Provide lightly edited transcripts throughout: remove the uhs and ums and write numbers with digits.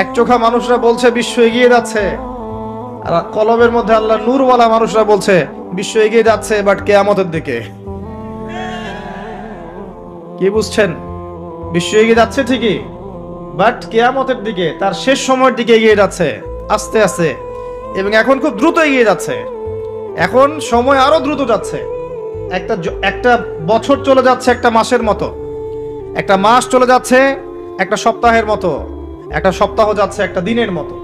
এক চোখা মানুষরা বলছে বিশ্ব এগিয়ে যাচ্ছে, আর কলবের মধ্যে আল্লাহ নূরওয়ালা মানুষরা বলছে বিশ্ব এগিয়ে যাচ্ছে বাট কিয়ামতের দিকে। কি বুঝছেন? বিশ্ব এগিয়ে যাচ্ছে ঠিকই, বাট কিয়ামতের দিকে, তার শেষ সময়ের দিকে এগিয়ে যাচ্ছে আস্তে আস্তে, এবং এখন খুব দ্রুত এগিয়ে যাচ্ছে। এখন সময় আরো দ্রুত যাচ্ছে। একটা বছর চলে যাচ্ছে একটা মাসের মতো, একটা মাস চলে যাচ্ছে একটা সপ্তাহের মতো, একটা সপ্তাহ যাচ্ছে একটা দিনের মতো,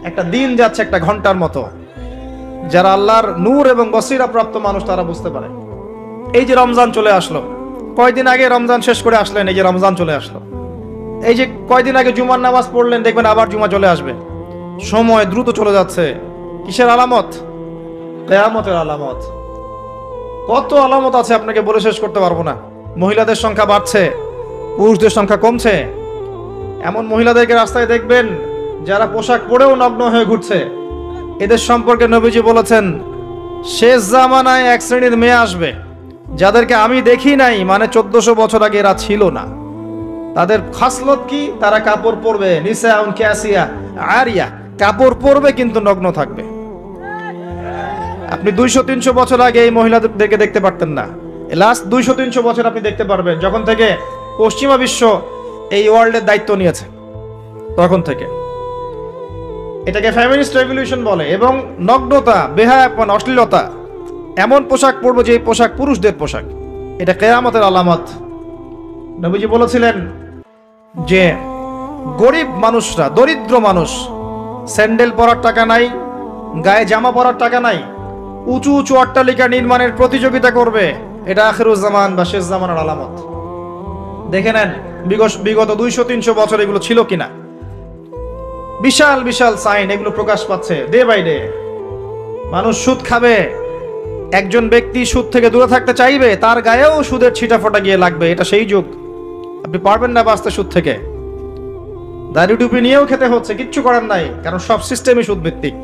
একটা দিন যাচ্ছে একটা ঘন্টার মতো। যারা আল্লাহর নূর এবং বসিরা প্রাপ্ত মানুষ তারা বুঝতে পারে। এই যে রমজান চলে আসলো, কয়দিন আগে রমজান শেষ করে আসলেন, এই যে রমজান চলে আসলো। এই যে কয়দিন আগে জুমার নামাজ পড়লেন, দেখবেন আবার জুমা চলে আসবে। সময় দ্রুত চলে যাচ্ছে। কিসের আলামত? কিয়ামতের আলামত। কত আলামত আছে আপনাকে বলে শেষ করতে পারবো না। মহিলাদের সংখ্যা বাড়ছে, পুরুষদের সংখ্যা কমছে। এমন মহিলাদেরকে রাস্তায় দেখবেন যারা পোশাক পরেও নগ্ন হয়ে ঘুরছে। এদের সম্পর্কে নবীজি বলেছেন, শেষ জামানায় এক শ্রেণীর মেয়ে আসবে যাদেরকে আমি দেখি নাই, মানে 1400 বছর আগে এরা ছিল না। তাদের খাসলত কি? তারা কাপড় পরবে, নিসাউন কাসিয়া আরিয়া, কাপড় পরবে কিন্তু নগ্ন থাকবে। আপনি 200-300 বছর আগে এই মহিলাদেরকে দেখতে পারতেন না। লাস্ট 200-300 বছর আপনি দেখতে পারবেন, যখন থেকে পশ্চিমা বিশ্ব এই ওয়ার্ল্ডের দায়িত্ব নিয়েছে তখন থেকে। এটাকে ফেমিনিস্ট রেভলিউশন বলে। এবং নগ্নতা, বেহায়াপন, অশ্লীলতা, এমন পোশাক পরবো যে পোশাক পুরুষদের পোশাক, এটা কিয়ামতের আলামত। নবীজি বলেছিলেন যে গরিব মানুষরা, দরিদ্র মানুষ, স্যান্ডেল পরার টাকা নাই, গায়ে জামা পরার টাকা নাই, উঁচু উঁচু অট্টালিকা নির্মাণের প্রতিযোগিতা করবে। এটা আখিরুজ্জামান বা শেষ জামানার আলামত। দেখে নেন বিগত 200-300 বছর এগুলো ছিল কিনা। বিশাল বিশাল সাইন এগুলো প্রকাশ পাচ্ছে ডে বাই ডে। মানুষ সুদ খাবে, একজন ব্যক্তি সুদ থেকে দূরে থাকতে চাইবে, তার গায়েও সুদের ছিটাফোঁটা গিয়ে লাগবে। এটা সেই যুগ। আপনি পারবেন না বাঁচতে সুদ থেকে। দাড়ি টুপি নিয়েও খেতে হচ্ছে, কিচ্ছু করার নাই, কারণ সব সিস্টেমই সুদ ভিত্তিক।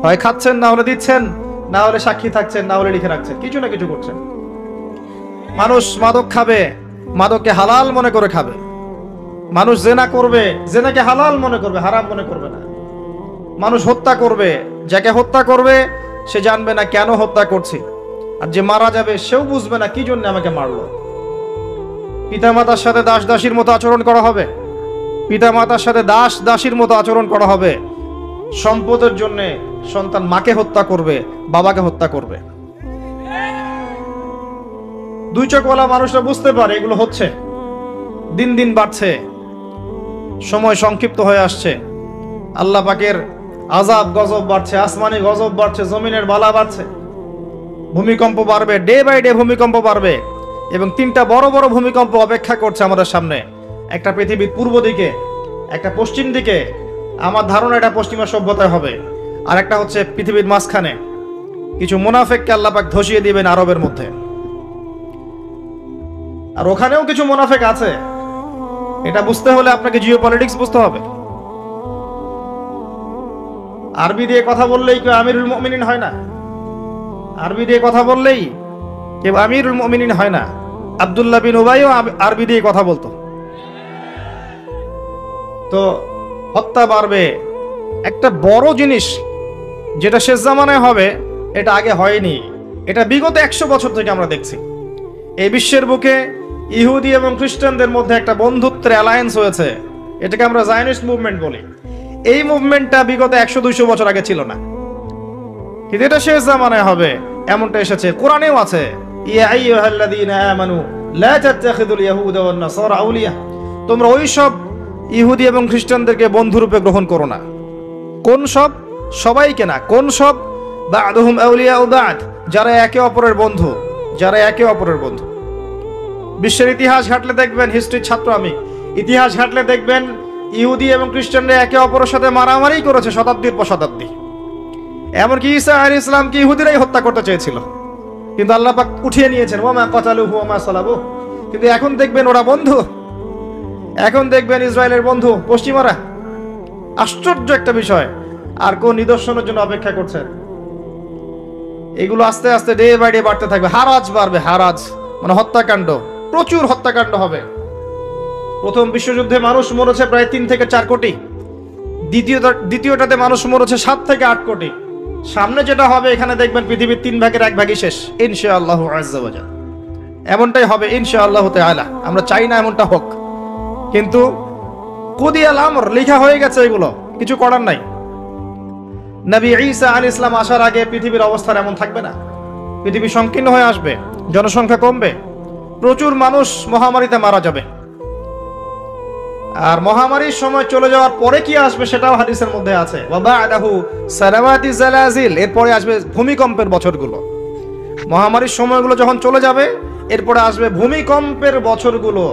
হয় খাচ্ছেন, না হলে দিচ্ছেন, না হলে সাক্ষী থাকছেন, না হলে লিখে রাখছেন, কিছু না কিছু করছেন। মানুষ মাদক খাবে, মাদককে হালাল মনে করে খাবে। মানুষ জেনা করবে, জেনাকে হালাল মনে করবে, হারাম মনে করবে না। মানুষ হত্যা করবে, যাকে হত্যা করবে সে জানবে না কেন হত্যা করছে, আর যে মারা যাবে সেও বুঝবে না কি জন্য আমাকে মারলো। পিতামাতার সাথে দাস দাসীর মতো আচরণ করা হবে, পিতামাতার সাথে দাস দাসীর মতো আচরণ করা হবে। সম্পদের জন্য সন্তান মাকে হত্যা করবে, বাবাকে হত্যা করবে। দুই চোখওয়ালা মানুষরা বুঝতে পারে এগুলো হচ্ছে, দিন দিন বাড়ছে, সময় সংক্ষিপ্ত হয়ে আসছে। আল্লাহ পাকের আযাব গজব বাড়ছে, আসমানি গজব বাড়ছে, জমিনের বালা বাড়ছে, ভূমিকম্প বাড়বে, ডে বাই ডে ভূমিকম্প বাড়বে। এবং 3টা বড় বড় ভূমিকম্প অপেক্ষা করছে আমাদের সামনে। একটা পৃথিবীর পূর্ব দিকে, একটা পশ্চিম দিকে। আমার ধারণা এটা পশ্চিমা সভ্যতায় হবে। আর একটা হচ্ছে পৃথিবীর মাঝখানে। কিছু মুনাফিককে আল্লাহ পাক ধসিয়ে দিবেন আরবের মধ্যে, আর ওখানেও কিছু মুনাফিক আছে। এটা বুঝতে হলে আপনাকে জিওপলিটিক্স বুঝতে হবে। আরবি দিয়ে কথা বললেই কেউ আমিরুল মুমিনিন হয় না। আরবি দিয়ে কথা বললেই কেউ আমিরুল মুমিনিন হয় না। আব্দুল্লাহ বিন উবাইও আরবি দিয়ে কথা বলতো। তো হত্যা বাড়বে। একটা বড় জিনিস যেটা শেষ জামানায় হবে, এটা আগে হয়নি। এটা বিগত 100 বছর থেকে আমরা দেখছি। এই বিশ্বের বুকে ইহুদি এবং খ্রিস্টানদের মধ্যে একটা বন্ধুত্বের অ্যালায়েন্স হয়েছে। এটাকে আমরা জায়নিস্ট মুভমেন্ট বলি। এই মুভমেন্টটা বিগত 100-200 বছর আগে ছিল না, কিন্তু এটা শেষ জামানায় হবে এমনটা এসেছে। কোরআনেও আছে, ইয়া আইয়ুহাল্লাযীনা আমানু লা তাত্তাখিযুল ইয়াহুদা ওয়ান নাসারা আউলিয়া, তোমরা ওই সব ইহুদি এবং খ্রিস্টানদেরকে বন্ধুরূপে গ্রহণ করো না। কোন সব? সবাইকে না। কোন সব? বা'দুহুম আউলিয়াউ বা'দ, যারা একে অপরের বন্ধু, যারা একে অপরের বন্ধু। বিশ্বের ইতিহাস ঘাটলে দেখবেন, হিস্ট্রির ছাত্র আমি, ইতিহাস ঘাটলে দেখবেন ইহুদি এবং খ্রিস্টানরা একে অপরের সাথে মারামারি করেছে শতাব্দীর পর শতাব্দী। এমনকি ঈসা আলাইহিস সালামকে ইহুদিরাই হত্যা করতে চেয়েছিল, কিন্তু আল্লাহ পাক উঠিয়ে নিয়েছেন, ওয়া মা কাতালুহু ওয়া মা সালাবুহু। কিন্তু এখন দেখবেন ওরা বন্ধু। এখন দেখবেন ইসরায়েলের বন্ধু পশ্চিমারা। আশ্চর্য একটা বিষয়। আর কোন নিদর্শনের জন্য অপেক্ষা করছেন? এগুলো আস্তে আস্তে ডে বাই ডে বাড়তে থাকবে। হারাজ বাড়বে, হারাজ মানে হত্যাকাণ্ড, প্রচুর হত্যাকাণ্ড হবে। প্রথম বিশ্বযুদ্ধে মানুষ মরেছে প্রায় 3 থেকে 4 কোটি, দ্বিতীয়টাতে মানুষ মরেছে 7 থেকে 8 কোটি। সামনে যেটা হবে এখানে দেখবেন পৃথিবীর 3 ভাগের 1 ভাগই শেষ ইনশাআল্লাহু আজ্জা ওয়া জাল। এমনটাই হবে ইনশাআল্লাহু তাআলা। আমরা চাই না এমনটা হোক, কিন্তু কুদিয়াল আমর, লেখা হয়ে গেছে, এগুলো কিছু করার নাই। নবী ঈসা আলাইহিস সালাম আসার আগে পৃথিবীর অবস্থা এমন থাকবে না। পৃথিবী সংকীর্ণ হয়ে আসবে, জনসংখ্যা কমবে, প্রচুর মানুষ মহামারীতে মারা যাবে। আর মহামারীর সময় চলে যাওয়ার পরে কি আসবে সেটাও হাদিসের মধ্যে আছে, ওয়া বা'দাহু সালাওয়াতি জালাজিল, এরপরে আসবে ভূমিকম্পের বছরগুলো। মহামারীর সময়গুলো যখন চলে যাবে এরপরে আসবে ভূমিকম্পের বছরগুলো।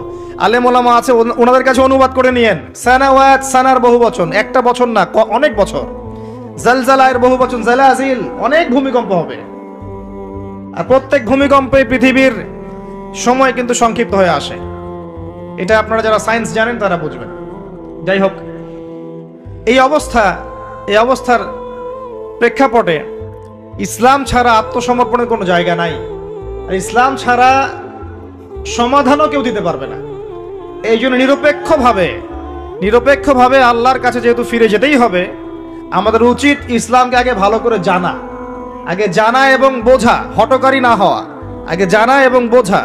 আলেম ওলামা আছে, ওনাদের কাছে অনুবাদ করে নিয়েন। সানাওয়াত, সানার বহু বচন, একটা বছর না, অনেক বছর। জালজালায়ের বহু বচন জালাজিল, অনেক ভূমিকম্প হবে। আর প্রত্যেক ভূমিকম্পে পৃথিবীর সময় কিন্তু সংক্ষিপ্ত হয়ে আসে। এটা আপনারা যারা সায়েন্স জানেন তারা বুঝবেন। যাই হোক, এই অবস্থার প্রেক্ষাপটে ইসলাম ছাড়া আত্মসমর্পণের কোনো জায়গা নাই, আর ইসলাম ছাড়া সমাধানও কেউ দিতে পারবে না। এই জন্য নিরপেক্ষভাবে আল্লাহর কাছে যেহেতু ফিরে যেতেই হবে, আমাদের উচিত ইসলামকে আগে ভালো করে জানা এবং বোঝা, হটকারী না হওয়া। আগে জানা এবং বোঝা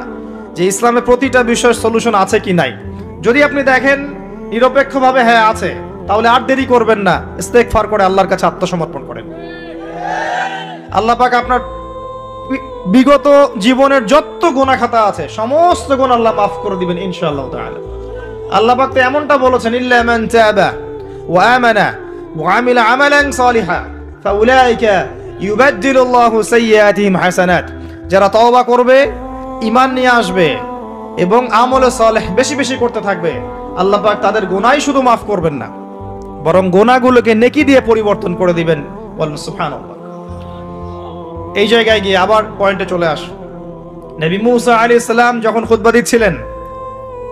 যে ইসলামে প্রতিটা বিষয়ের সলিউশন আছে কি নাই। যদি আপনি দেখেন নিরপেক্ষভাবে হ্যাঁ আছে, তাহলে আর দেরি করবেন না, ইস্তেগফার করে আল্লাহর কাছে আত্মসমর্পণ করেন। আল্লাহ পাক আপনার বিগত জীবনের যত গুনাহ খাতা আছে সমস্ত গুনাহ আল্লাহ মাফ করে দিবেন ইনশাআল্লাহ তাআলা। আল্লাহ পাক তো এমনটা বলেছেন, ইল্লা মান তাবা ওয়া আমানা ওয়া আমিলা আমালান সালিহা ফাউলাইকা ইউবাদদিলুল্লাহু সাইয়্যাতিহিম হাসানাত। যারা তওবা করবে, ঈমান নিয়ে আসবে এবং আমলে সালেহ বেশি বেশি করতে থাকবে, আল্লাহ পাক তাদের গুনাহই শুধু মাফ করবেন না, বরং গুনাহগুলোকে নেকি দিয়ে পরিবর্তন করে দিবেন। বলেন সুবহানাল্লাহ। এই জায়গায় গিয়ে আবার পয়েন্টে চলে আস। নবী মুসা আলাইহিস সালাম যখন খুতবা দিচ্ছিলেন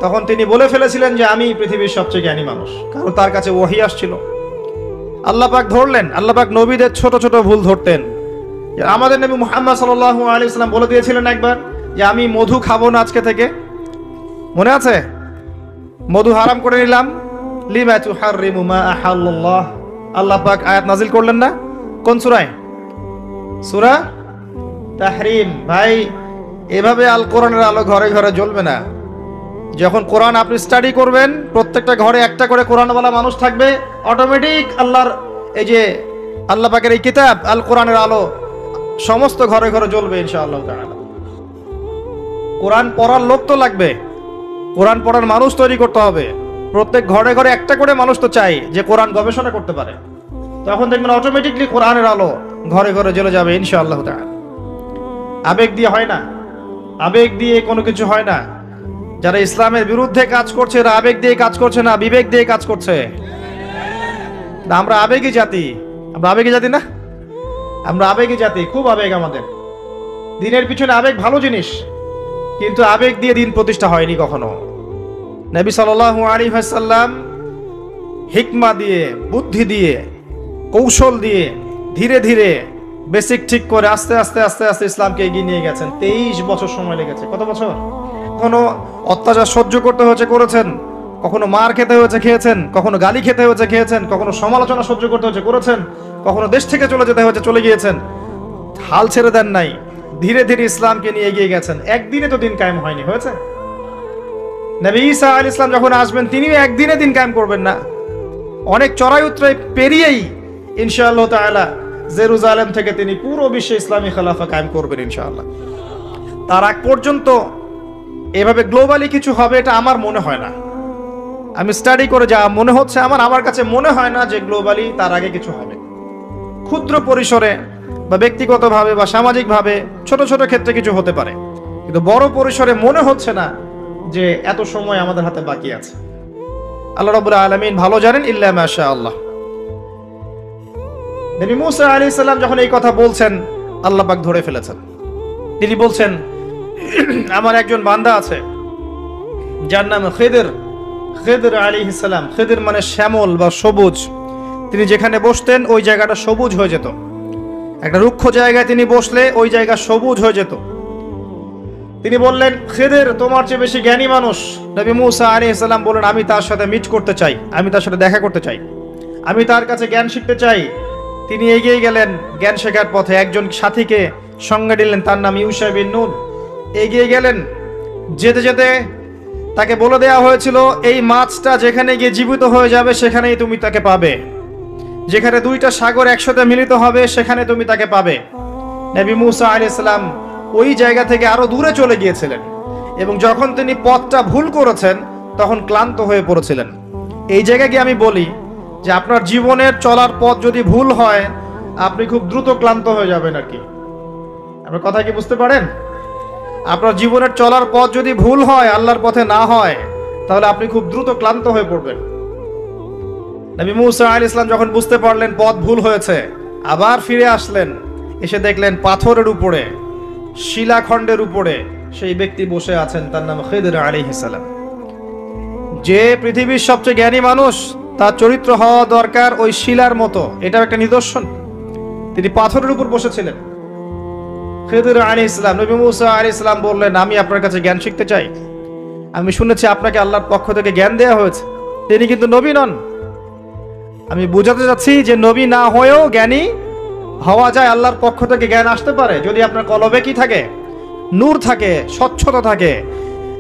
তখন তিনি বলে ফেলেছিলেন যে আমি পৃথিবীর সবচেয়ে জ্ঞানী মানুষ, কারণ তার কাছে ওহী আসছিল। আল্লাহ পাক ধরলেন, আল্লাহ পাক নবীদের ছোট ছোট ভুল ধরতেন। আমাদের নবী মুহাম্মদ সাল্লাল্লাহু আলাইহি ওয়াসাল্লাম বলে দিয়েছিলেন একবার যে আমি মধু খাবো না আজকে থেকে, মনে আছে? মধু হারাম করে নিলাম। লিমা তুহাররিমু মা আহাল্লাল্লাহ, আল্লাহ পাক আয়াত নাজিল করলেন না? কোন সূরায়? সূরা তাহরিম। ভাই, এভাবে আল কোরআনের আলো ঘরে ঘরে জ্বলবে না। যখন কোরআন আপনি স্টাডি করবেন, প্রত্যেকটা ঘরে একটা করে কোরআনওয়ালা মানুষ থাকবে, অটোমেটিক আল্লাহর এই যে আল্লাহ পাকের এই কিতাব আল কোরআনের আলো সমস্ত ঘরে ঘরে জ্বলবে ইনশাআল্লাহ তাআলা। কোরআন পড়ার লোক তো লাগবে, কোরআন পড়ার মানুষ তৈরি করতে হবে। প্রত্যেক ঘরে ঘরে একটা করে মানুষ তো চাই যে কোরআন গবেষণা করতে পারে। তখন দেখবেন অটোমেটিকলি কোরআনের আলো ঘরে ঘরে জ্বলে যাবে ইনশাআল্লাহ তাআলা। আবেগ দিয়ে হয় না, আবেগ দিয়ে কোনো কিছু হয় না। যারা ইসলামের বিরুদ্ধে কাজ করছে এরা আবেগ দিয়ে কাজ করছে না, বিবেক দিয়ে কাজ করছে। আমরা আবেগী জাতি, আমরা আবেগী জাতি না, আমরা আবেগী জাতি, খুব আবেগ আমাদের। দিনের পিছনে আবেগ ভালো জিনিস, কিন্তু আবেগ দিয়ে দিন প্রতিষ্ঠা হয়নি কখনো। নবী সাল্লাল্লাহু আলাইহি ওয়াসাল্লাম হিকমা দিয়ে, বুদ্ধি দিয়ে, কৌশল দিয়ে ধীরে ধীরে বেসিক ঠিক করে আস্তে আস্তে আস্তে আস্তে ইসলামকে এগিয়ে নিয়ে গেছেন। 23 বছর সময় লেগেছে। কত বছর? কখনো অত্যাচার সহ্য করতে হয়েছে, করেছেন। কখনো মার খেতে হয়েছে, খেয়েছেন। কখনো গালি খেতে হয়েছে, খেয়েছেন। কখনো সমালোচনা সহ্য করতে হয়েছে, করেছেন। কখনো দেশ থেকে চলে যেতে হয়েছে, চলে গিয়েছেন। হাল ছেড়ে দেন নাই, ধীরে ধীরে ইসলামকে নিয়ে এগিয়ে গেছেন। একদিনে তো দিন কায়েম হয়নি, হয়েছে? নবী ঈসা আলাইহিস সালাম যখন আসবেন তিনিও একদিনে দিন কায়েম করবেন না, অনেক চড়াই উতরাই পেরিয়েই ইনশাআল্লাহ তাআলা জেরুজালেম থেকে তিনি পুরো বিশ্বে ইসলামী খেলাফা কায়েম করবেন ইনশাআল্লাহ। তার আগ পর্যন্ত এভাবে গ্লোবালি কিছু হবে এটা আমার মনে হয় না। আমি স্টাডি করে যা মনে হচ্ছে আমার কাছে মনে হয় না যে গ্লোবালি তার আগে কিছু হবে। ক্ষুদ্র পরিসরে বা ব্যক্তিগতভাবে বা সামাজিকভাবে ছোট ছোট ক্ষেত্রে কিছু হতে পারে, কিন্তু বড় পরিসরে মনে হচ্ছে না যে এত সময় আমাদের হাতে বাকি আছে। আল্লাহ রাব্বুল আলামিন ভালো জানেন, ইল্লা মাশাআল্লাহ। নবী মুসা আলাইহিস সালাম যখন এই কথা বলছেন, আল্লাহ পাক ধরে ফেলেছেন। তিনি বলছেন, আমার একজন বান্দা আছে যার নাম খিদর আলাইহিস সালাম। খিদর মানে শ্যামল বা সবুজ। তিনি যেখানে বসতেন ওই জায়গাটা সবুজ হয়ে যেত। একটা রুক্ষ জায়গায় তিনি বসলে ওই জায়গা সবুজ হয়ে যেত। তিনি বললেন, খিদির তোমার চেয়ে বেশি জ্ঞানী মানুষ। নবী মুসা আলাইহিস সালাম বললেন, আমি তার সাথে মিট করতে চাই, আমি তার সাথে দেখা করতে চাই, আমি তার কাছে জ্ঞান শিখতে চাই। তিনি এগিয়ে গেলেন জ্ঞান শেখার পথে, একজন সাথীকে সঙ্গে নিলেন, তার নাম ইউশা বিন নুন। এগিয়ে গেলেন, যেতে যেতে তাকে বলে দেওয়া হয়েছিল, এই মাছটা যেখানে গিয়ে জীবিত হয়ে যাবে সেখানেই তুমি তাকে পাবে, যেখানে দুইটা সাগর একসাথে মিলিত হবে সেখানে তুমি তাকে পাবে। নবী মুসা আলাইহিস সালাম ওই জায়গা থেকে আরো দূরে চলে গিয়েছিলেন, এবং যখন তিনি পথটা ভুল করেছেন তখন ক্লান্ত হয়ে পড়েছিলেন। এই জায়গায় গিয়ে আমি বলি যে আপনার জীবনের চলার পথ যদি ভুল হয়, আপনি খুব দ্রুত ক্লান্ত হয়ে যাবেন আর কি। আপনার কথা কি বুঝতে পারেন? আপনার জীবনের চলার পথ যদি ভুল হয়, আল্লাহর পথে না হয়, তাহলে আপনি খুব দ্রুত ক্লান্ত হয়ে পড়বেন। নবী মুসা আলাইহিস সালাম যখন বুঝতে পারলেন পথ ভুল হয়েছে, আবার ফিরে আসলেন, এসে দেখলেন পাথরের উপরে, শিলাখণ্ডের উপরে সেই ব্যক্তি বসে আছেন, তার নাম খিদির আলাইহিস সালাম। যে পৃথিবীর সবচেয়ে জ্ঞানী মানুষ, তার চরিত্র হওয়া দরকার ওই শিলার মতো, এটাও একটা নিদর্শন। তিনি পাথরের উপর বসেছিলেন। খিদির আলাইহিস সালাম, নবী মুসা আলাইহিস সালাম বললেন, আমি আপনার কাছে জ্ঞান শিখতে চাই, আমি শুনেছি আপনাকে আল্লাহর পক্ষ থেকে জ্ঞান দেওয়া হয়েছে। তিনি কিন্তু নবী নন। আমি বোঝাতে চাচ্ছি যে নবী না হয়েও জ্ঞানী হওয়া যায়, আল্লাহর পক্ষ থেকে জ্ঞান আসতে পারে যদি আপনার কলবে কি থাকে, নূর থাকে, স্বচ্ছতা থাকে,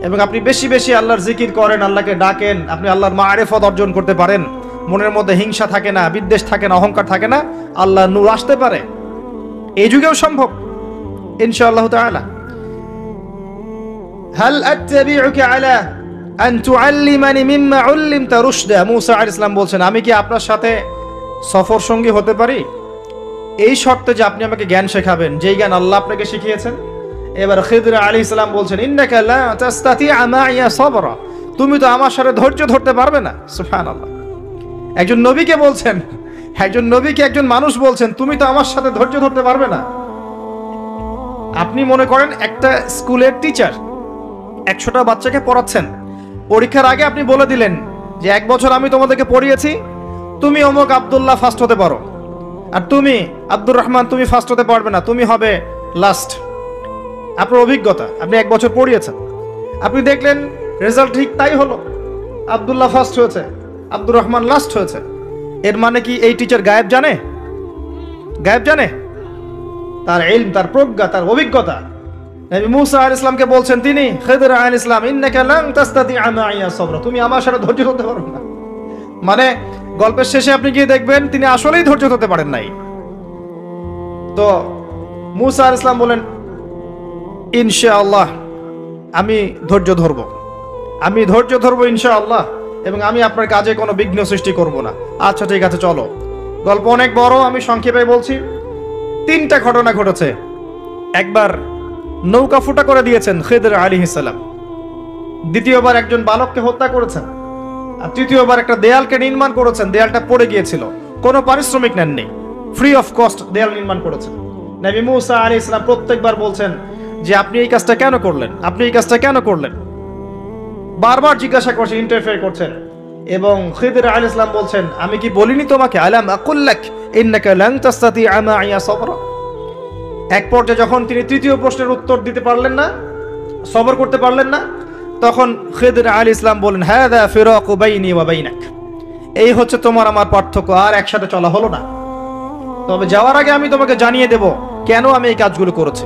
এবং আপনি বেশি বেশি আল্লাহর জিকির করেন, আল্লাহকে ডাকেন, আপনি আল্লাহর মারিফত অর্জন করতে পারেন, মনের মধ্যে হিংসা থাকে না, বিদ্বেষ থাকে না, অহংকার থাকে না, আল্লাহর নূর আসতে পারে। এই যুগেও সম্ভব ইনশাআল্লাহ তাআলা। হাল আত্তাবিউকা আলা আন তুআল্লিমানি মিম্মা উল্লিমতা রুশদা, মুসা আলাইহিস সালাম বলছেন, আমি কি আপনার সাথে সফর সঙ্গী হতে পারি, এই শর্তে যে আপনি আমাকে জ্ঞান শেখাবেন, যেই জ্ঞান আল্লাহ আপনাকে শিখিয়েছেন। এবার খিদির আলাইহিস সালাম বলছেন, ইন্নাকা লা তাস্তাতিআ মাইয়া সাবরা, তুমি তো আমার সাথে ধৈর্য ধরতে পারবে না। সুবহানাল্লাহ, একজন নবীকে বলছেন, একজন নবীকে একজন মানুষ বলছেন, তুমি তো আমার সাথে ধৈর্য ধরতে পারবে না। আপনি মনে করেন একটা স্কুলের টিচার 100টা বাচ্চাকে পড়াচ্ছেন, পরীক্ষার আগে আপনি বলে দিলেন যে 1 বছর আমি তোমাদেরকে পড়িয়েছি, তুমি অমুক আব্দুল্লাহ ফার্স্ট হতে পারো, আর তুমি আব্দুর রহমান তুমি ফার্স্ট হতে পারবে না, তুমি হবে লাস্ট। আপনার অভিজ্ঞতা, আপনি 1 বছর পড়িয়েছেন, আপনি দেখলেন রেজাল্ট ঠিক তাই হলো, আব্দুল্লাহ ফার্স্ট হয়েছে, আব্দুর রহমান লাস্ট হয়েছে। এর মানে কি এই টিচার গায়েব জানে? গায়েব জানে? তার ইলম, তার প্রজ্ঞা, তার অভিজ্ঞতা। নবী মুসা আলাইহিস সালামকে বলছেন তিনি, খিদির আলাইহিস সালাম, ইন্নাকা লান তাস্তাতিআ মাইয়া সাবরা, তুমি আমার সাথে ধৈর্য ধরতে পারবে না। মানে গল্পের শেষে আপনি গিয়ে দেখবেন তিনি আসলেই ধৈর্য ধরতে পারেন নাই। তো মুসা আলাইহিস সালাম বলেন, ইনশাআল্লাহ আমি ধৈর্য ধরব, আমি ধৈর্য ধরব ইনশাআল্লাহ, এবং আমি আপনার কাজে কোনো বিঘ্ন সৃষ্টি করব না। আচ্ছা ঠিক আছে, চলো। গল্প অনেক বড়, আমি সংক্ষেপে বলছি। 3টা ঘটনা ঘটেছে। একবার নৌকা ফুটা করে দিয়েছেন খিদির আলাইহিস সালাম, দ্বিতীয়বার একজন বালককে হত্যা করেছেন, আর তৃতীয়বার একটা দেয়ালকে নির্মাণ করেছেন, দেয়ালটা পড়ে গিয়েছিল, কোনো পারিশ্রমিক নেননি, ফ্রি অফ কস্ট দেয়াল নির্মাণ করেছেন। নবী মুসা আলাইহিস সালাম প্রত্যেকবার বলছেন যে আপনি এই কাজটা কেন করলেন, আপনি এই কাজটা কেন করলেন, বারবার জিজ্ঞাসা করছেন, ইন্টারফেয়ার করছেন। এবং খিদির আলাইহিস সালাম বলছেন, আমি কি বলিনি তোমাকে, আলাম আকুল লাক ইন্নাকা লান তাস্তাতিআ মাইয়া সাবরা। এক পর্যায়ে যখন তিনি তৃতীয় প্রশ্নের উত্তর দিতে পারলেন না, সবর করতে পারলেন না, তখন খিদির আলাইহিস সালাম বলেন, হাযা ফিরাকু বাইনি ওয়া বাইনাক, এই হচ্ছে তোমার আমার পার্থক্য, আর একসাথে চলা হলো না। তবে যাওয়ার আগে আমি তোমাকে জানিয়ে দেব কেন আমি এই কাজগুলো করেছি।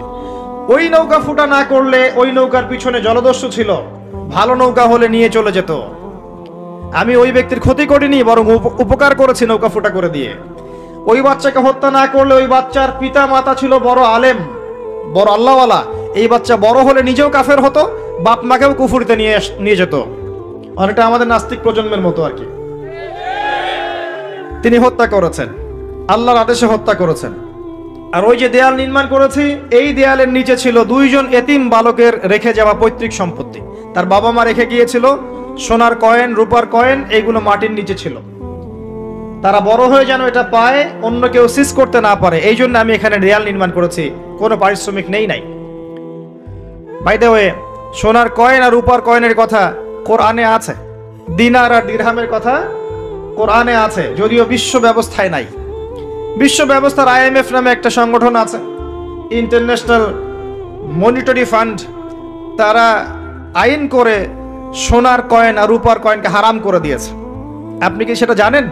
ওই নৌকা ফুটা না করলে, ওই নৌকার পিছনে জলদস্যু ছিল, ভালো নৌকা হলে নিয়ে চলে যেত। আমি ওই ব্যক্তির ক্ষতি করিনি, বরং উপকার করেছি নৌকা ফুটা করে দিয়ে। ওই বাচ্চাকে হত্যা না করলে, ওই বাচ্চার পিতা মাতা ছিল বড় আলেম, বড় আল্লাহওয়ালা, এই বাচ্চা বড় হলে নিজেও কাফের হতো, বাপ মাকেও কুফরিতে নিয়ে যেত। অনেকটা আমাদের নাস্তিক প্রজন্মের মতো আর কি। তিনি হত্যা করেছেন, আল্লাহর আদেশে হত্যা করেছেন। আর ওই যে দেয়াল নির্মাণ করেছি, এই দেয়ালের নিচে ছিল 2 জন এতিম বালকের রেখে যাওয়া পৈতৃক সম্পত্তি। তার বাবা মা রেখে গিয়েছিল সোনার কয়েন, রূপার কয়েন, এইগুলো মাটির নিচে ছিল। তারা বড় হয়ে যেন এটা পায়, অন্য কেউ সিজ করতে না পারে, এই জন্য আমি এখানে দেয়াল নির্মাণ করেছি, কোনো পারিশ্রমিক নেই নাই। বাই দ্য ওয়ে, সোনার কয়েন আর রূপার কয়েনের কথা কোরআনে আছে, দিনার আর দিরহামের কথা কোরআনে আছে, যদিও বিশ্ব ব্যবস্থায় নাই। বিশ্ব ব্যবস্থার IMF নামে একটা সংগঠন আছে, ইন্টারন্যাশনাল মনিটারি ফান্ড, তারা আইন করে সোনার কয়েন আর রূপার কয়েনকে হারাম করে দিয়েছে। আপনি কি সেটা জানেন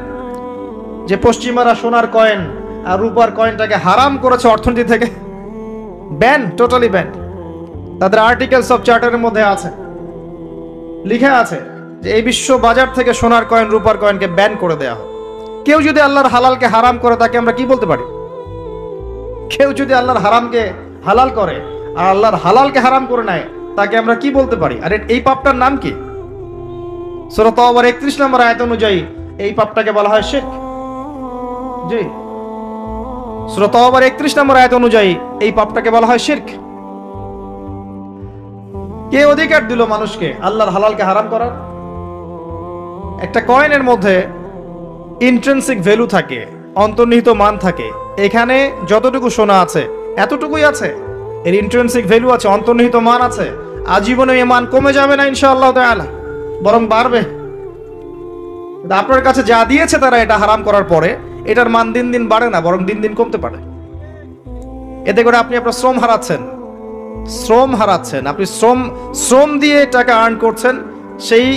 যে পশ্চিমারা সোনার কয়েন আর রূপার কয়েনটাকে হারাম করেছে অর্থনীতি থেকে? Ban, totally ban. তাদের আর্টিকেলস অফ চার্টারের মধ্যে আছে, লিখা আছে যে এই বিশ্ব বাজার থেকে সোনার কয়েন রূপার কয়েনকে ব্যান করে দেয়া হয়। কেউ যদি আল্লাহর হালালকে হারাম করে তাকে আমরা কি বলতে পারি? কেউ যদি আল্লাহর হারামকে হালাল করে আর আল্লাহর হালালকে হারাম করে নেয় তাকে আমরা কি বলতে পারি? আর এই পাপটার নাম কি? সূরা তাওবার 31 নম্বর আয়াত অনুযায়ী এই পাপটাকে বলা হয় শিরক। জি, সূরা তাওবার 31 নম্বর আয়াত অনুযায়ী এই পাপটাকে বলা হয় শিরক। কে অধিকার দিল মানুষকে আল্লাহর হালালকে হারাম করার? একটা কয়েনের মধ্যে ইন্ট্রিনসিক ভ্যালু থাকে, অন্তর্নিহিত মান থাকে। এখানে যতটুকু সোনা আছে এতটুকুই আছে, এর ইন্ট্রিনসিক ভ্যালু আছে, অন্তর্নিহিত মান আছে। আজীবনে এই মান কমে যাবে না ইনশাআল্লাহ তাআলা, বরং বাড়বে। আপনার কাছে যা দিয়েছে তারা এটা হারাম করার পরে এটার মান দিন দিন বাড়ে না, বরং দিন দিন কমতে পারে। এতে করে আপনি আপনার শ্রম হারাচ্ছেন, শ্রম হারাচ্ছেন। আপনি শ্রম দিয়ে টাকা আর্ন করছেন, সেই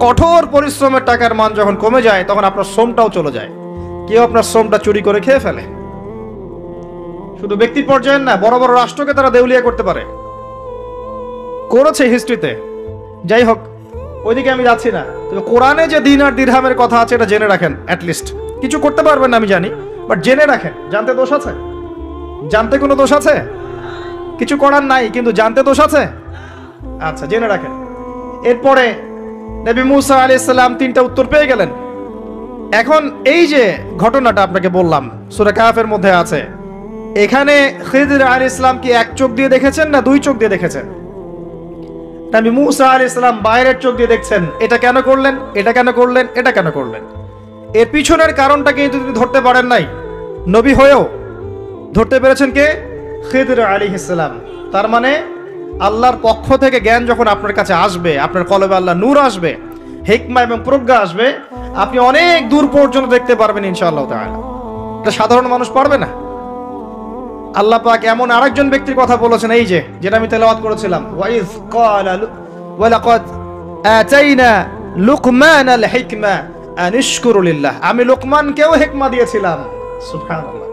কঠোর পরিশ্রমের টাকার মান যখন কমে যায় তখন আপনার শ্রমটাও চলে যায়। কেউ আপনার শ্রমটা চুরি করে খেয়ে ফেলে। শুধু ব্যক্তির পর্যায়ে না, বড় বড় রাষ্ট্রকে তারা দেউলিয়া করতে পারে, করেছে হিস্ট্রিতে। যাই হোক, ওইদিকে আমি যাচ্ছি না। তবে কোরআনে যে দিন আর দিরহামের কথা আছে এটা জেনে রাখেন। অ্যাটলিস্ট কিছু করতে পারবেন না আমি জানি, বাট জেনে রাখেন। জানতে দোষ আছে? জানতে কোনো দোষ আছে? কিছু করার নাই, কিন্তু জানতে দোষ আছে? আচ্ছা, জেনে রাখেন। এরপরে নবী মুসা আলাইহিস সালাম 3টা উত্তর পেয়ে গেলেন। এখন এই যে ঘটনাটা আপনাকে বললাম সূরা কাহফের মধ্যে আছে, এখানে খিদর আলাইহিস সালাম কি এক চোখ দিয়ে দেখেছেন না 2 চোখ দিয়ে দেখেছেন? নবী মুসা আলাইহিস সালাম বাইরের চোখ দিয়ে দেখছেন, এটা কেন করলেন, এটা কেন করলেন, এটা কেন করলেন। এর পিছনের কারণটা কিন্তু তিনি ধরতে পারেন নাই। নবী হয়েও ধরতে পেরেছেন কে? খিদর আলাইহিস সালাম। তার মানে আল্লাহর পক্ষ থেকে জ্ঞান যখন আপনার কাছে আসবে, আপনার কলবে আল্লাহ নূর আসবে, হিকমা এবং প্রজ্ঞা আসবে, আপনি অনেক দূর পর্যন্ত দেখতে পারবেন ইনশাআল্লাহ তাআলা। এটা সাধারণ মানুষ পারবে না। আল্লাহ পাক এমন আরেকজন ব্যক্তির কথা বলেছেন, এই যে যেটা আমি তেলাওয়াত করেছিলাম, ওয়াইজ ক্বালা ওয়ালাকাদ আতাইনা লুকমানাল হিকমা আনিশকুরু লিল্লাহ। আমি লোকমানকেও হিকমা দিয়েছিলাম। সুবহানাল্লাহ।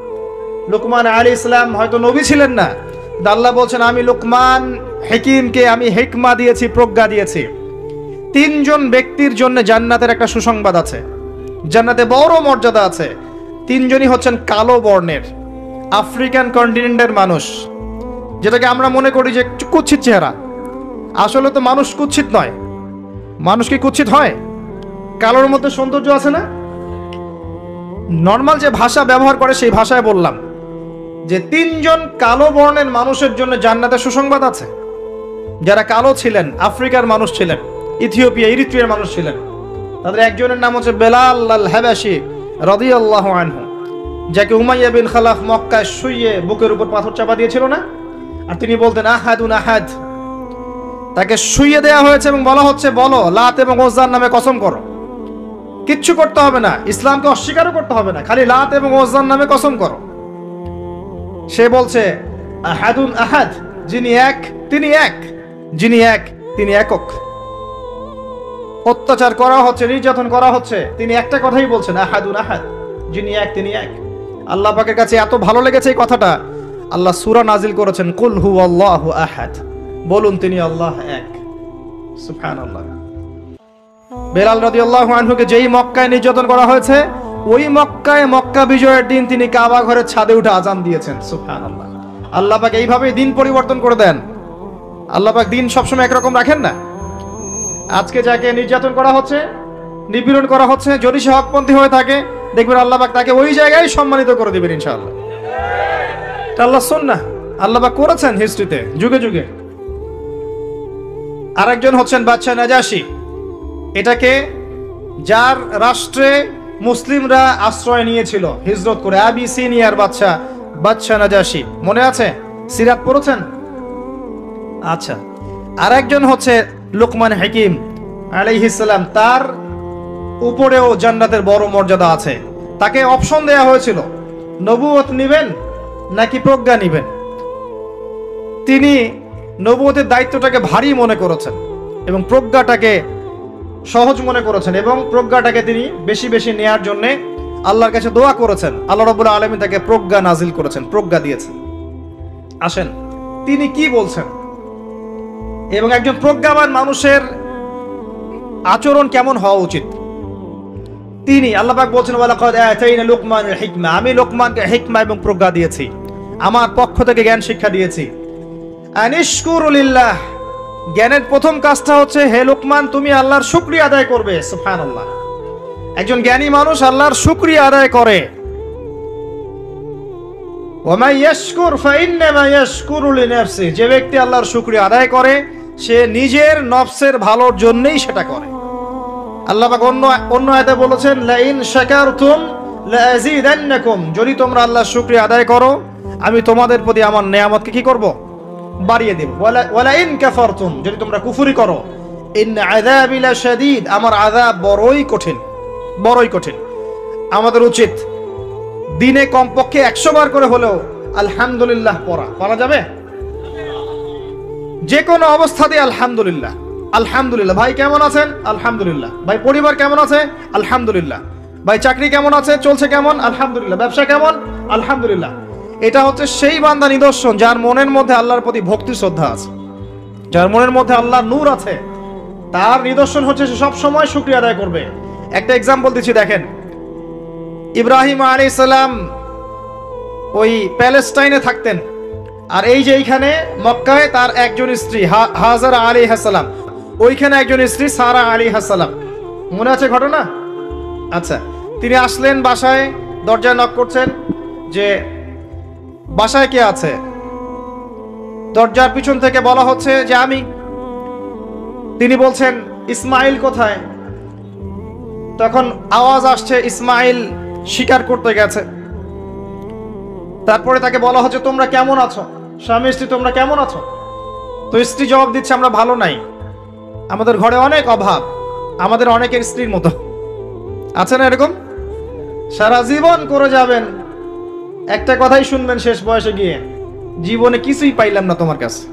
লোকমান আলাইহিস সালাম হয়তো নবী ছিলেন না, কিন্তু আল্লাহ বলছেন আমি লোকমান হিকিমকে আমি হিকমা দিয়েছি, প্রজ্ঞা দিয়েছি। 3 জন ব্যক্তির জন্য জান্নাতের একটা সুসংবাদ আছে, জান্নাতে বড় মর্যাদা আছে। 3 জনই হচ্ছেন কালো বর্ণের, আফ্রিকান কন্টিনেন্টের মানুষ, যেটাকে আমরা মনে করি যে কুৎসিত চেহারা। আসলে তো মানুষ কুৎসিত নয়। মানুষ কি কুৎসিত হয়? কালোর মধ্যে সৌন্দর্য আছে না? নর্মাল যে ভাষা ব্যবহার করে সেই ভাষায় বললাম যে 3 জন কালো বর্ণের মানুষের জন্য জান্নাতের সুসংবাদ আছে। যারা কালো ছিলেন, আফ্রিকার মানুষ ছিলেন, ইথিওপিয়া ইরিত্রিয়ার মানুষ ছিলেন। তাদের একজনের নাম হচ্ছে বেলাল আল হাবাশি রাদিয়াল্লাহু আনহু, যাকে উমাইয়া বিন খালাফ মক্কায় শুইয়ে বুকের উপর পাথর চাপা দিয়েছিল না, আর তিনি বলতেন আহাদুন আহাদ। তাকে শুইয়ে দেওয়া হয়েছে এবং বলা হচ্ছে বলো লাত এবং ওজ্জার নামে কসম করো। কিচ্ছু করতে হবে না, ইসলামকে অস্বীকারও করতে হবে না, খালি লাত এবং ওজ্জার নামে কসম করো। সে বলছে আহাদুন আহাদ, যিনি এক তিনি এক, যিনি এক তিনি একক। অত্যাচার করা হচ্ছে, নির্যাতন করা হচ্ছে, তিনি একটা কথাই বলছেন আহাদুন আহাদ, যিনি এক তিনি এক। আল্লাহ পাকের কাছে এত ভালো লেগেছে এই কথাটা, আল্লাহ সূরা নাজিল করেছেন কুল হুয়াল্লাহু আহাদ, বলুন তিনি আল্লাহ এক। সুবহানাল্লাহ। বেলাল রাদিয়াল্লাহু আনহুকে যেই মক্কায় নির্যাতন করা হয়েছে, ওই মক্কায় মক্কা বিজয়ের দিন তিনি কাবা ঘরের ছাদে উঠে আজান দিয়েছেন। সুবহানাল্লাহ। আল্লাহ পাক এইভাবেই দিন পরিবর্তন করে দেন। আল্লাহ পাক দিন সবসময় একরকম রাখেন না। আজকে যাকে নির্যাতন করা হচ্ছে, নিপীড়ন করা হচ্ছে, যদি সে হকপন্থী হয়ে থাকে, দেখবেন আল্লাহ পাক তাকে ওই জায়গায় সম্মানিত করে দিবেন ইনশাআল্লাহ। এটা আল্লাহ সুন্নাহ, আল্লাহ পাক করেছেন হিস্ট্রিতে যুগে যুগে। আরেকজন হচ্ছেন বাদশা নাজাশি। এটাকে যার রাষ্ট্রে মুসলিমরা আশ্রয় নিয়েছিল হিজরত করে, আবিসিনিয়ার বাদশা নাজাশি, মনে আছে? সিরাত পড়েছেন? আচ্ছা। আরেকজন হচ্ছে লোকমান হাকিম আলাইহিস সালাম, তার উপরেও জান্নাতের বড় মর্যাদা আছে। তাকে অপশন দেয়া হয়েছিল নবুয়ত নিবেন নাকি প্রজ্ঞা নিবেন। তিনি নবুয়তের দায়িত্বটাকে ভারী মনে করেছেন এবং প্রজ্ঞাটাকে সহজ মনে করেছেন এবং প্রজ্ঞাটাকে তিনি বেশি বেশি নেয়ার জন্য আল্লাহর কাছে দোয়া করেছেন। আল্লাহ রাব্বুল আলামিন তাকে প্রজ্ঞা নাজিল করেছেন, প্রজ্ঞা দিয়েছেন। আসেন তিনি কি বলছেন এবং একজন প্রজ্ঞাবান মানুষের আচরণ কেমন হওয়া উচিত। তিনি আল্লাহ পাক বলছেন, ওয়ালাকাদ আতাইনা লুকমানাল হিকমা, আমি লোকমানকে হিকমা এবং প্রজ্ঞা দিয়েছি, আমার পক্ষ থেকে জ্ঞান শিক্ষা দিয়েছি। আনিশকুরু লিল্লাহ, জ্ঞানের প্রথম কাজটা হচ্ছে হে লোকমান তুমি আল্লাহর শুকরিয়া আদায় করবে। সুবহানাল্লাহ, একজন জ্ঞানী মানুষ আল্লাহর শুকরিয়া আদায় করে। ওয়া মান ইয়াশকুর ফাইন্নামা ইয়াশকুরু লিনাফসি, যে ব্যক্তি আল্লাহর শুকরিয়া আদায় করে সে নিজের নফসের ভালোর জন্যই সেটা করে। আল্লাহ পাক অন্য আয়াতে বলেছেন, লা ইন শাকারতুম লা আযীদান্নাকুম, যদি তোমরা আল্লাহর শুকরিয়া আদায় করো আমি তোমাদের প্রতি আমার নেয়ামতকে কি করব, বাড়িয়ে দেব। ওয়ালা ইন কাফারতুম, যদি তোমরা কুফরি করো, ইন আযাবি লাশাদীদ, আমার আযাব বড়ই কঠিন, বড়ই কঠিন। আমাদের উচিত দিনে কমপক্ষে 100 বার করে হলেও আলহামদুলিল্লাহ পড়া যাবে। যে কোনো অবস্থাতে আলহামদুলিল্লাহ, আলহামদুলিল্লাহ। ভাই কেমন আছেন? আলহামদুলিল্লাহ। ভাই পরিবার কেমন আছে? আলহামদুলিল্লাহ। ভাই চাকরি কেমন আছে, চলছে কেমন? আলহামদুলিল্লাহ। ব্যবসা কেমন? আলহামদুলিল্লাহ। এটা হচ্ছে সেই বান্দা নিদর্শন যার মনের মধ্যে আল্লাহর প্রতি ভক্তি শ্রদ্ধা আছে, যার মনের মধ্যে আল্লাহর নূর আছে। তার নিদর্শন হচ্ছে সে সব সময় শুকরিয়া আদায় করবে। একটা এক্সাম্পল দিচ্ছি, দেখেন ইব্রাহিম আলাইহিস সালাম ওই প্যালেস্টাইনে থাকতেন, আর এই যে এইখানে মক্কায় তার একজন স্ত্রী হাজারা আলাইহিস সালাম, ওইখানে একজন স্ত্রী সারা আলাইহিস সালাম। মনে আছে ঘটনা? আচ্ছা, তিনি আসলেন বাসায়, দরজায় নক করছেন যে বাসায় কে আছে? দরজার পিছন থেকে বলা হচ্ছে যে আমি। তিনি বলছেন ইসমাইল কোথায়? তখন আওয়াজ আসছে ইসমাইল শিকার করতে গেছে। তারপরে তাকে বলা হচ্ছে তোমরা কেমন আছো, স্বামী স্ত্রী তোমরা কেমন আছো? তো স্ত্রী জবাব দিচ্ছে আমরা ভালো নাই, আমাদের ঘরে অনেক অভাব, আমাদের অনেকের স্ত্রীর মতো। আছে না এরকম? সারা জীবন করে যাবেন, একটা কথাই শুনবেন শেষ বয়সে গিয়ে, জীবনে কিছুই পাইলাম না তোমার কাছে।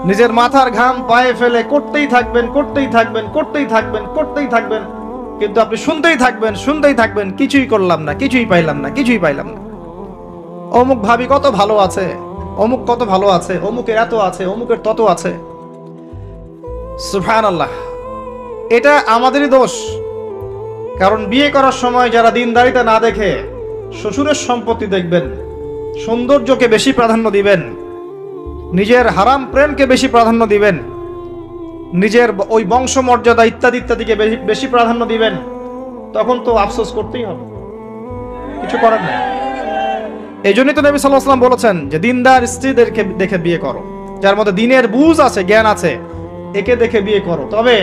নিজের মাথার ঘাম পায়ে ফেলে করতেই থাকবেন, করতেই থাকবেন, করতেই থাকবেন, করতেই থাকবেন, কিন্তু আপনি শুনতেই থাকবেন, শুনতেই থাকবেন, কিছুই করলাম না, কিছুই পাইলাম না, কিছুই পাইলাম না। অমুক ভাবি কত ভালো আছে, অমুক কত ভালো আছে, অমুকের এত আছে, অমুকের তত আছে। সুবহানাল্লাহ, এটা আমাদেরই দোষ। কারণ বিয়ে করার সময় যারা দিনদারিতা না দেখে শ্বশুরের সম্পত্তি দেখবেন, সৌন্দর্যকে বেশি প্রাধান্য দিবেন, নিজের হারাম প্রেমকে বেশি প্রাধান্য দিবেন, নিজের ওই বংশমর্যাদা ইত্যাদি ইত্যাদিকে বেশি প্রাধান্য দিবেন, তখন তো আফসোস করতেই হবে, কিছু করার নেই। এই জন্যই তো নবী সাল্লাল্লাহু আলাইহি ওয়াসাল্লাম বলেছেন যে দিনদার স্ত্রীদেরকে দেখে বিয়ে করো, যার মধ্যে দিনের বুঝ আছে, জ্ঞান আছে, একে দেখে বিয়ে করো। তবে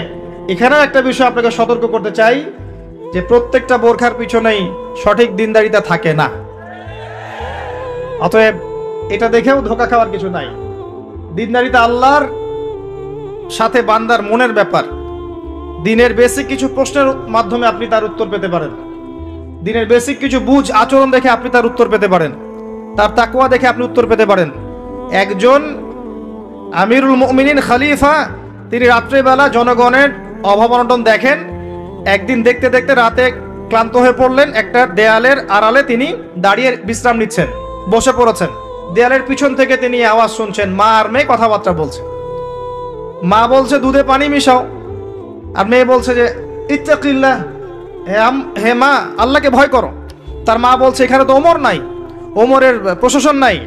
এখানে একটা বিষয় আপনাকে সতর্ক করতে চাই যে প্রত্যেকটা বোরখার পিছনেই সঠিক দিনদারিতা থাকে না। অতএব এটা দেখেও ধোঁকা খাওয়ার কিছু নাই। দিনদারিতা আল্লাহর সাথে বান্দার মনের ব্যাপার। দিনের বেসিক কিছু প্রশ্নের মাধ্যমে আপনি তার উত্তর পেতে পারেন, দিনের বেসিক কিছু বুঝ আচরণ দেখে আপনি তার উত্তর পেতে পারেন, তার তাকওয়া দেখে আপনি উত্তর পেতে পারেন। একজন আমিরুল মুমিনিন খলিফা, তিনি রাত্রেবেলা জনগণের অভাব অনটন দেখেন। একদিন দেখতে দেখতে রাতে ক্লান্ত হয়ে পড়লেন, একটা দেয়ালের আড়ালে তিনি দাঁড়িয়ে বিশ্রাম নিচ্ছেন, বসে পড়েছেন। দেয়ালের পিছন থেকে তিনি আওয়াজ শুনছেন, মা আর মেয়ে কথাবার্তা বলছে। মা বলছে দুধে পানি মিশাও, আর মেয়ে বলছে যে ইত্তাকিল্লাহ, হে মা আল্লাহকে ভয় করো। তার মা বলছে এখানে তো ওমর নাই, ওমরের প্রশাসন নাই,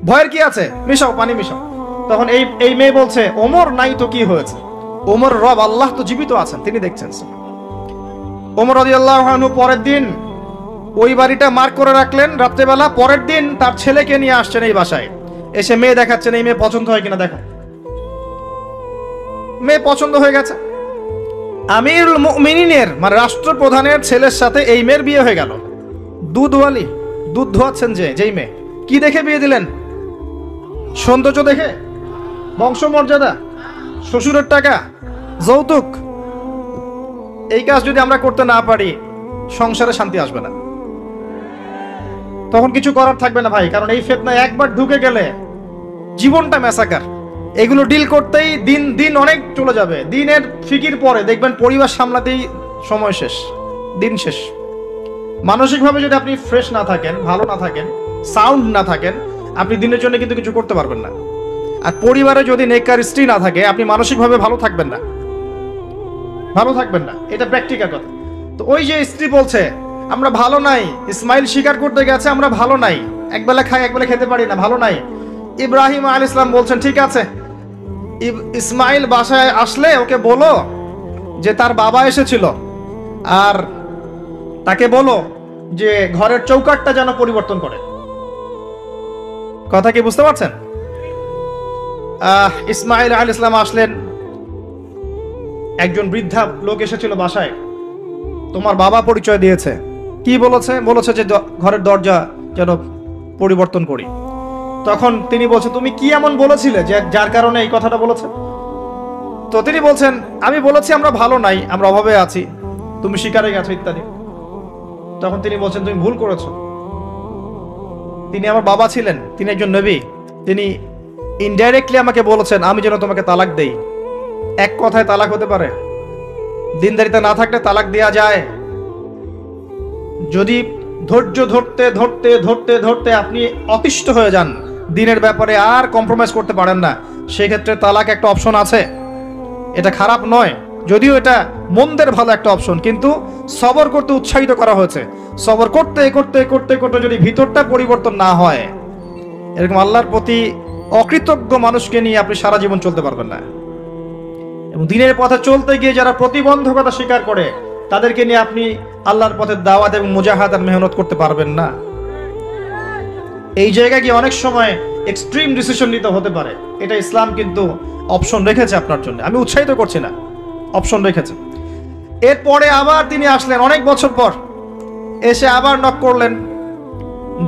ভয়ের কি আছে, মিশাও, পানি মিশাও। তখন এই মেয়ে বলছে ওমর নাই তো কি হয়েছে, ওমর রব আল্লাহ তো জীবিত আছেন, তিনি দেখছেন। ওমর রাদিয়াল্লাহু আনহু পরের দিন ওই বাড়িটা মার্ক করে রাখলেন রাত্রেবেলা। পরের দিন তার ছেলেকে নিয়ে আসছেন এই বাসায়, এসে মেয়ে দেখাচ্ছেন, এই মেয়ে পছন্দ হয় কিনা দেখো। মেয়ে পছন্দ হয়ে গেছে। আমিরুল মুমিনিনের মানে রাষ্ট্রপ্রধানের ছেলের সাথে এই মেয়ের বিয়ে হয়ে গেল। দুধওয়ালি, দুধ ধোয়াচ্ছেন যেই মেয়ে, কি দেখে বিয়ে দিলেন? সৌন্দর্য দেখে, বংশমর্যাদা, শ্বশুরের টাকা, যৌতুক। এই কাজ যদি আমরা করতে না পারি সংসারে শান্তি আসবে না, তখন কিছু করার থাকবে না ভাই। কারণ এই ফিতনায় একবার ঢুকে গেলে জীবনটা ম্যাসাকার। এগুলো ডিল করতেই দিন দিন অনেক চলে যাবে। দিনের ফিকির পরে দেখবেন পরিবার সামলাতেই সময় শেষ, দিন শেষ। মানসিকভাবে যদি আপনি ফ্রেশ না থাকেন, ভালো না থাকেন, সাউন্ড না থাকেন, আপনি দিনের জন্য কিন্তু কিছু করতে পারবেন না। আর পরিবারে যদি নেককার স্ত্রী না থাকে, আপনি মানসিকভাবে ভালো থাকবেন না, ভালো থাকবেন না। এটা প্র্যাকটিক্যাল কথা। তো ওই যে স্ত্রী বলছে আমরা ভালো নাই, ইসমাইল স্বীকার করতে গেছে আমরা ভালো নাই, একবেলা খাই একবেলা খেতে পারি না, ভালো নাই। ইব্রাহিম আলাইহিস সালাম বলছেন ঠিক আছে, ইসমাইল বাসায় আসলে ওকে বলো যে তার বাবা এসেছিল, আর তাকে বলো যে ঘরের চৌকাঠটা যেন পরিবর্তন করে। কথা কি বুঝতে পারছেন? ইসমাইল আলাইহিস সালাম আসলেন, একজন বৃদ্ধা লোক এসেছিল বাসায়, তোমার বাবা পরিচয় দিয়েছে। কি বলেছে? বলেছে যে ঘরের দরজা যেন পরিবর্তন করি। তখন তিনি বলছে তুমি কি এমন বলেছিলে যে যার কারণে এই কথাটা বলেছে? তো তিনি বলছেন আমি বলেছি আমরা ভালো নাই, আমরা অভাবে আছি, তুমি শিকারে গেছো ইত্যাদি। তখন তিনি বলছেন তুমি ভুল করেছো, তিনি আমার বাবা ছিলেন, তিনি একজন নবী, তিনি ইনডাইরেক্টলি আমাকে বলেছেন আমি যেন তোমাকে তালাক দেই। এক কথায় তালাক হতে পারে? দিনদারিতা না থাকলে তালাক দেয়া যায়? যদি ধৈর্য ধরতে ধরতে ধরতে ধরতে আপনি অতিষ্ঠ হয়ে যান, দিনের ব্যাপারে আর কম্প্রোমাইজ করতে পারেন না, সেক্ষেত্রে তালাক একটা অপশন আছে। এটা খারাপ নয়, যদিও এটা মন্দের ভালো একটা অপশন, কিন্তু সবর করতে উৎসাহিত করা হয়েছে। সবর করতে করতে করতে করতে যদি ভিতরটা পরিবর্তন না হয়, এরকম আল্লাহর প্রতি অকৃতজ্ঞ মানুষকে নিয়ে আপনি সারা জীবন চলতে পারবেন না। এবং দিনের পথে চলতে গিয়ে যারা প্রতিবন্ধকতা স্বীকার করে, তাদেরকে নিয়ে আপনি আল্লাহর পথে দাওয়াত এবং মুজাহাদ আর মেহনত করতে পারবেন না। এই জায়গায় গিয়ে অনেক সময় এক্সট্রিম ডিসিশন নিতে হতে পারে। এটা ইসলাম কিন্তু অপশন রেখেছে আপনার জন্য, আমি উৎসাহিত করছি না, অপশন রেখেছে। এরপরে আবার তিনি আসলেন অনেক বছর পর, এসে আবার নক করলেন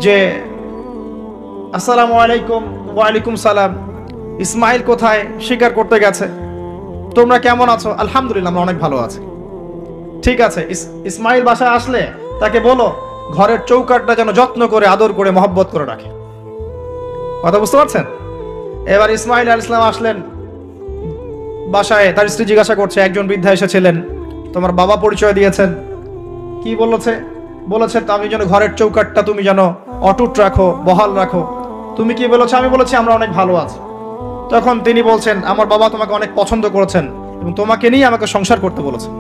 যে আসসালামু আলাইকুম। ওয়ালাইকুম সালাম। ইসমাইল কোথায়? স্বীকার করতে গেছে। তোমরা কেমন আছো? আলহামদুলিল্লাহ আমরা অনেক ভালো আছি। ঠিক আছে, ইসমাইল বাসায় আসলে তাকে বলো ঘরের চৌকাঠটা যেন যত্ন করে আদর করে মহব্বত করে রাখে। কথা বুঝতে পারছেন? এবার ইসমাইল আলাইহিস সালাম আসলেন বাসায়, তার স্ত্রী জিজ্ঞাসা করছে, একজন বৃদ্ধা এসেছিলেন, তোমার বাবা পরিচয় দিয়েছেন, কি বলেছে? বলেছে আমি যেন ঘরের চৌকাঠটা তুমি যেন অটুট রাখো, বহাল রাখো। তুমি কি বলেছো? আমি বলেছি আমরা অনেক ভালো আছি। তখন তিনি বলছেন আমার বাবা তোমাকে অনেক পছন্দ করেছেন এবং তোমাকে নিয়ে আমাকে সংসার করতে বলেছেন।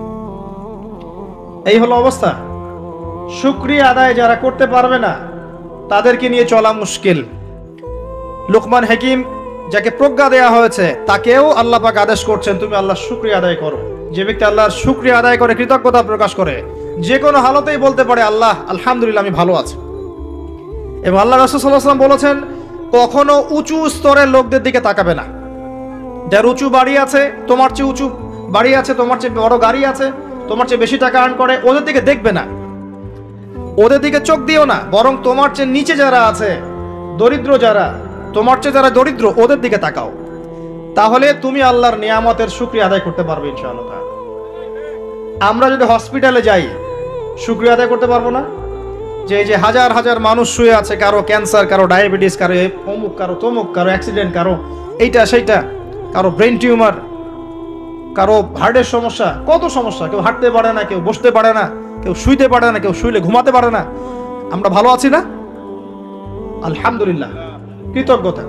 এই হলো অবস্থা। শুকরিয়া আদায় যারা করতে পারবে না, তাদেরকে নিয়ে চলা মুশকিল। লুকমান হাকিম, যাকে প্রজ্ঞা দেয়া হয়েছে, তাকেও আল্লাহ পাক আদেশ করছেন তুমি আল্লাহর শুকরিয়া আদায় করো। যে ব্যক্তি আল্লাহর শুকরিয়া আদায় করে, কৃতজ্ঞতা প্রকাশ করে, যে কোনো হালতেই বলতে পারে আল্লাহ আলহামদুলিল্লাহ আমি ভালো আছি। এবং আল্লাহ রাসূল সাল্লাল্লাহু আলাইহি ওয়াসাল্লাম বলেছেন কখনো উঁচু স্তরের লোকদের দিকে তাকাবে না। যার উঁচু বাড়ি আছে, তোমার চেয়ে উঁচু বাড়ি আছে, তোমার চেয়ে বড় গাড়ি আছে, তোমার চেয়ে বেশি টাকা আর্ন করে, ওদের দিকে দেখবে না, ওদের দিকে চোখ দিও না। বরং তোমার চেয়ে নিচে যারা আছে, দরিদ্র যারা, তোমার চেয়ে যারা দরিদ্র, ওদের দিকে তাকাও। তাহলে তুমি আল্লাহর নিয়ামতের শুকরিয়া আদায় করতে পারবে ইনশাআল্লাহ। আমরা যদি হসপিটালে যাই, শুকরিয়া আদায় করতে পারবো না? যে এই যে হাজার হাজার মানুষ শুয়ে আছে, কারো ক্যান্সার, কারো ডায়াবেটিস, কারো অমুক, কারো তমুক, কারো অ্যাক্সিডেন্ট, কারো এইটা সেইটা, কারো ব্রেন টিউমার, কারো হার্টের সমস্যা, কত সমস্যা। কেউ হাঁটতে পারে না, কেউ বসতে পারে না, কেউ শুইতে পারে না, কেউ শুইলে ঘুমাতে পারে না। আমরা ভালো আছি না? আলহামদুলিল্লাহ, কৃতজ্ঞতা।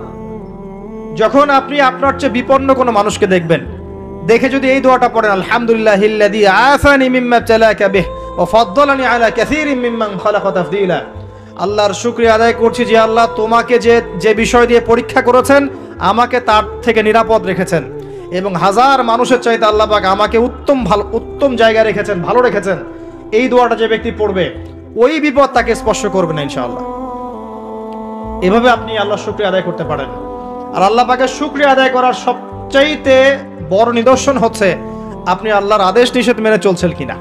যখন আপনি আপনার চেয়ে বিপন্ন কোনো মানুষকে দেখবেন, দেখে যদি এই দোয়াটা পড়েন আলহামদুলিল্লাহিল্লাযী আফানি মিম্মা ইবতালাকা বিহি ওয়া ফাদ্দালানি আলা কাসীরিম মিম্মান খালাকা তাফদীলা, আল্লাহর শুকরিয়া আদায় করছি যে আল্লাহ তোমাকে যে বিষয় দিয়ে পরীক্ষা করেছেন, আমাকে তার থেকে নিরাপদ রেখেছেন, এবং হাজার মানুষের চাইতে আল্লাহ পাক আমাকে উত্তম জায়গায় রেখেছেন, ভালো রেখেছেন। এই দোয়াটা যে ব্যক্তি পড়বে, ওই বিপদ তাকে স্পর্শ করবে না ইনশাআল্লাহ। এভাবে আপনি আল্লাহর শুকরিয়া আদায় করতে পারেন। আর আল্লাহ পাকের শুকরিয়া আদায় করার সবচাইতে বড় নিদর্শন হচ্ছে আপনি আল্লাহর আদেশ নিষেধ মেনে চলছেন কিনা।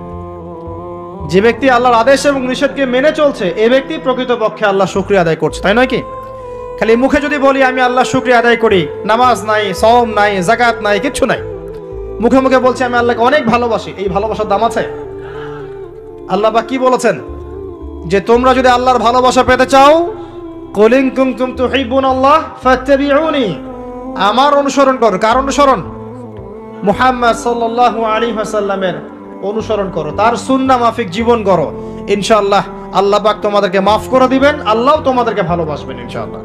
যে ব্যক্তি আল্লাহর আদেশ এবং নিষেধকে মেনে চলছে, এই ব্যক্তি প্রকৃতপক্ষে আল্লাহ শুকরিয়া আদায় করছে, তাই নয় কি? খালি মুখে যদি বলি আমি আল্লাহ শুকরিয়া আদায় করি, নামাজ নাই, সওম নাই, যাকাত নাই, কিচ্ছু নাই, মুখে মুখে বলছি আমি আল্লাহকে অনেক ভালোবাসি, এই ভালোবাসার দাম আছে? আল্লাহ পাক কি বলেছেন? যে তোমরা যদি আল্লাহর ভালোবাসা পেতে চাও, কুল ইন কুনতুম তুহিব্বুনাল্লাহ ফাত্তাবিউনি, আমার অনুসরণ করো। কার অনুসরণ? মুহাম্মদ সাল্লাল্লাহু আলাইহি ওয়াসাল্লামের অনুসরণ করো, তার সুন্নাহ মাফিক জীবন করো। ইনশাআল্লাহ আল্লাহ পাক তোমাদেরকে মাফ করে দিবেন, আল্লাহও তোমাদেরকে ভালোবাসবেন ইনশাআল্লাহ।